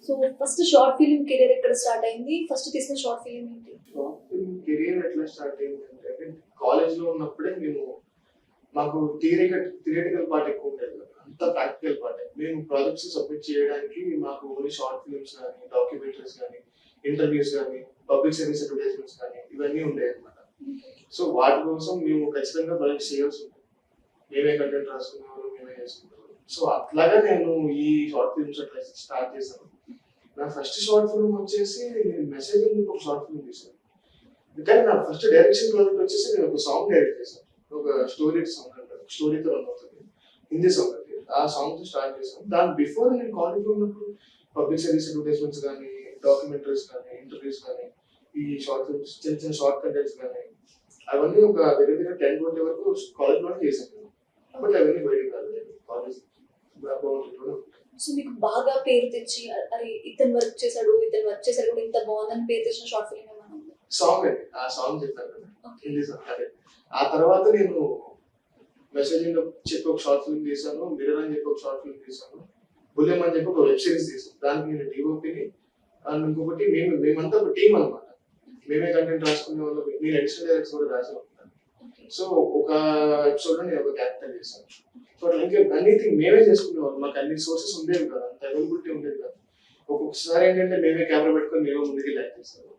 So first short film career ఎక్కడ start అయింది? First తీసిన షార్ట్ ఫిల్మ్ ఏంటి? షార్ట్ ఫిల్మ్ కెరియర్ ఎట్లా స్టార్ట్ అయిందంటే కాలేజ్ లో ఉన్నప్పుడే మేము మాకు థియరిటికల్ పార్ట్ ఎక్కువ ఉండేది కదా, అంతా ప్రాక్టికల్ పార్ట్. మేము ప్రాజెక్ట్స్ సబ్మిట్ చేయడానికి మాకు ఓన్లీ షార్ట్ ఫిల్మ్స్ కానీ, డాక్యుమెంటరీస్ కానీ, ఇంటర్వ్యూస్ కానీ, పబ్లిక్ సర్వీస్ అడ్వర్టైజ్మెంట్స్ కానీ ఇవన్నీ ఉండేవి అనమాట. సో వాటి కోసం మేము ఖచ్చితంగా ప్రాజెక్ట్స్ చేయాల్సి ఉంటుంది. మేమే కంటెంట్ రాసుకునేవారు, మేమే చేసుకునేవారు. సో అట్లాగా నేను ఈ షార్ట్ ఫిల్మ్స్ అట్లా స్టార్ట్ చేశాను. నా ఫస్ట్ షార్ట్ ఫిల్మ్ వచ్చేసి నేను మెసేజ్ ఒక షార్ట్ ఫిల్మ్ తీసాను. కానీ నా ఫస్ట్ డైరెక్షన్ ప్రాజెక్ట్ వచ్చేసి నేను ఒక సాంగ్ డైరెక్ట్ చేశాను. ఒక సాంగ్ అంటారు, స్టోరీతో రన్ అవుతుంది, హిందీ సాంగ్ అది. ఆ సాంగ్ స్టార్ట్ చేశాను. దాని బిఫోర్ నేను కాలేజ్లో ఉన్నప్పుడు పబ్లిక్ సర్వీస్ అడ్వర్టైజ్మెంట్స్ కానీ, డాక్యుమెంటరీస్ కానీ, ఇంటర్వ్యూస్ కానీ, ఈ షార్ట్ ఫిల్మ్స్ చిన్న చిన్న షార్ట్ కంటెంట్స్ కానీ అవన్నీ ఒక దగ్గర దగ్గర 10-20 వరకు కాలేజ్లోనే చేశాను. బట్ అవన్నీ బయటకు రాలేదు, కాలేజ్ బాగుంటుంది. సో మీకు బాగా పేరు తెచ్చి అరే ఇతను వర్క్ చేశాడు కూడా ఇంత బాగుందని పేరు తెచ్చిన షార్ట్ ఫిల్మ్ ఏమైనా ఉందా? సాంగ్ అండి, ఆ సాంగ్ చెప్పాను కదా, హిందీ సాంగ్ అదే. ఆ తర్వాత నేను మెసేజింగ్ చెప్పి ఒక షార్ట్ ఫిల్మ్ తీసాను, మిర్రర్ అని చెప్పి ఒక షార్ట్ ఫిల్మ్ తీసాను, బుల్లెం అని చెప్పి ఒక వెబ్ సిరీస్ తీసాను. దానికి నేను డిఓపిని అండ్ ఇంకొకటి మేమంతా ఒక టీం అనమాట. మేమే కంటెంట్ రాసుకునే వాళ్ళు, నేను అడిషనల్ డైరెక్ట్స్ కూడా రాసి ఉంటాను. సో ఒక ఎపిసోడ్ లో నేను ఒక క్యారెక్టర్ చేశాను. సో అట్లా ఇంకా అన్నిథింగ్ మేమే చేసుకునేవాళ్ళం. మాకు అన్ని సోర్సెస్ ఉండేవి కదా, అంత అవైలబిలిటీ ఉండేది కదా. ఒక్కొక్కసారి ఏంటంటే మేమే కెమెరా పెట్టుకొని మేమే ముందుకు యాక్ట్ చేస్తాము.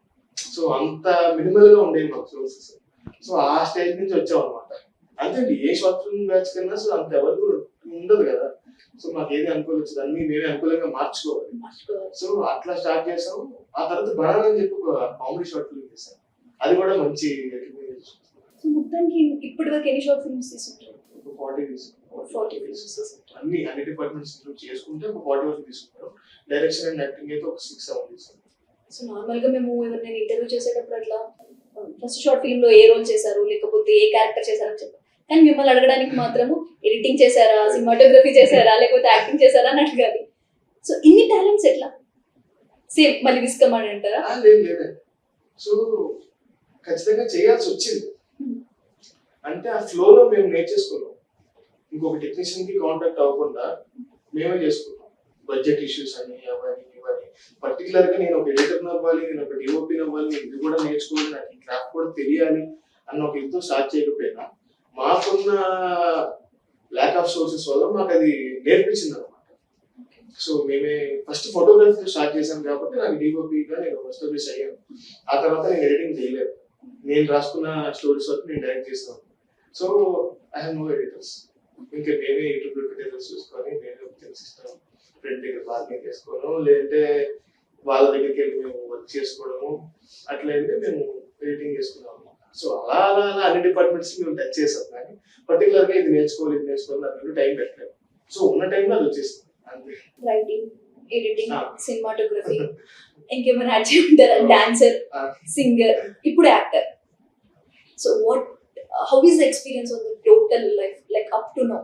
సో అంత మినిమల్ గా ఉండేవి మాకు సోర్సెస్. సో ఆ స్టేజ్ నుంచి వచ్చాం అనమాట. అంతే, ఏ షార్ట్ ఫిల్మ్ బ్యాచ్ కన్నా సో అంత అవైలబుల్ ఉండదు కదా. సో మాకు ఏది అనుకూలం వచ్చింది అన్ని మేమే అనుకూలంగా మార్చుకోవాలి. సో అట్లా స్టార్ట్ చేసాం. ఆ తర్వాత బనానా అని చెప్పి ఒక కామెడీ షార్ట్ ఫిల్మ్ చేశాను. అది కూడా మంచి సో మొత్తానికి ఇప్పటి వరకు ఎన్ని షార్ట్ ఫిల్మ్స్ తీసుకుంటారు? 40 అన్ని డిపార్ట్మెంట్స్ చేసుకుంటే ఒక 40 వరకు తీసుకుంటారు. డైరెక్షన్ అండ్ యాక్టింగ్ అయితే ఒక 6-7 తీసుకుంటారు. సో నార్మల్ గా మేము ఎవరినైనా ఇంటర్వ్యూ చేసేటప్పుడు అట్లా ఫస్ట్ షార్ట్ ఫిల్మ్ లో ఏ రోల్ చేశారు లేకపోతే ఏ క్యారెక్టర్ చేశారని చెప్పారు. కానీ మిమ్మల్ని అడగడానికి మాత్రము ఎడిటింగ్ చేశారా, సినిమాటోగ్రఫీ చేశారా, లేకపోతే యాక్టింగ్ చేశారా అని అడగాలి. సో ఇన్ని టాలెంట్స్ ఎట్లా సేమ్ మళ్ళీ విస్కమని అంటారా? లేదు. సో ఖచ్చితంగా చేయాల్సి వచ్చింది. అంటే ఆ ఫ్లోలో మేము నేర్చేసుకున్నాం. ఇంకొక టెక్నీషియన్ కి కాంటాక్ట్ అవ్వకుండా మేమే చేసుకున్నాం. బడ్జెట్ ఇష్యూస్ అని అవన్నీ ఇవన్నీ. పర్టికులర్ గా నేను ఒక ఎడిటర్ అవ్వాలి, నేను ఒక డిఓపి అవ్వాలి, నేను ఇది కూడా నేర్చుకోవాలి, నాకు ఈ క్రాఫ్ట్ కూడా తెలియాలి అన్న ఒక ఇంతో స్టార్ట్ చేయకపోయినా మాకున్న ల్యాక్ ఆఫ్ సోర్సెస్ వల్ల మాకు అది నేర్పించింది అనమాట. సో మేమే ఫస్ట్ ఫోటోగ్రఫీ స్టార్ట్ చేశాను కాబట్టి నాకు డిఓపిగా నేను ఎస్టాబ్లిష్ అయ్యాను. ఆ తర్వాత నేను ఎడిటింగ్ చేయలేదు. నేను రాసుకున్న స్టోరీస్ వరకు నేను డైరెక్ట్ చేస్తాను. So I have no editors. ఇంకా మేమే యూట్యూబ్ ఎడిటర్స్ చూసుకొని మేమే సిస్టమ్ ఫ్రెండ్ దగ్గర బార్గెన్ చేసుకోవడం, లేదంటే వాళ్ళ దగ్గరికి వెళ్ళి మేము వర్క్ చేసుకోవడము, అట్లా అయితే మేము ఎడిటింగ్ చేసుకున్నాం అనమాట. సో అలా అన్ని డిపార్ట్మెంట్స్ మేము టచ్ చేసాం. కానీ పర్టికులర్ గా ఇది నేర్చుకోవాలి దాని టైం పెట్టలేదు. సో ఉన్న టైంలో అది వచ్చేసింది అంతే. రైటింగ్, ఎడిటింగ్, సినిమాటోగ్రఫీ, ఇంకేమైనా యాడ్ చేయమంటారా? డాన్సర్, సింగర్, ఇప్పుడు actor. So how is the experience of the total life like up to now?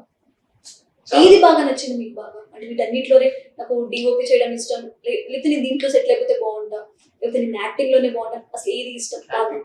ఏది బాగా నచ్చింది మీకు బాగా? అంటే వీటన్నిటిలోనే నాకు డిఓపి చేయడం ఇష్టం, లేకపోతే నేను దీంట్లో సెటిల్ అయిపోతే బాగుంటా, లేకపోతే నేను యాక్టింగ్ లోనే బాగుంటా, అసలు ఏది ఇష్టం బాగా?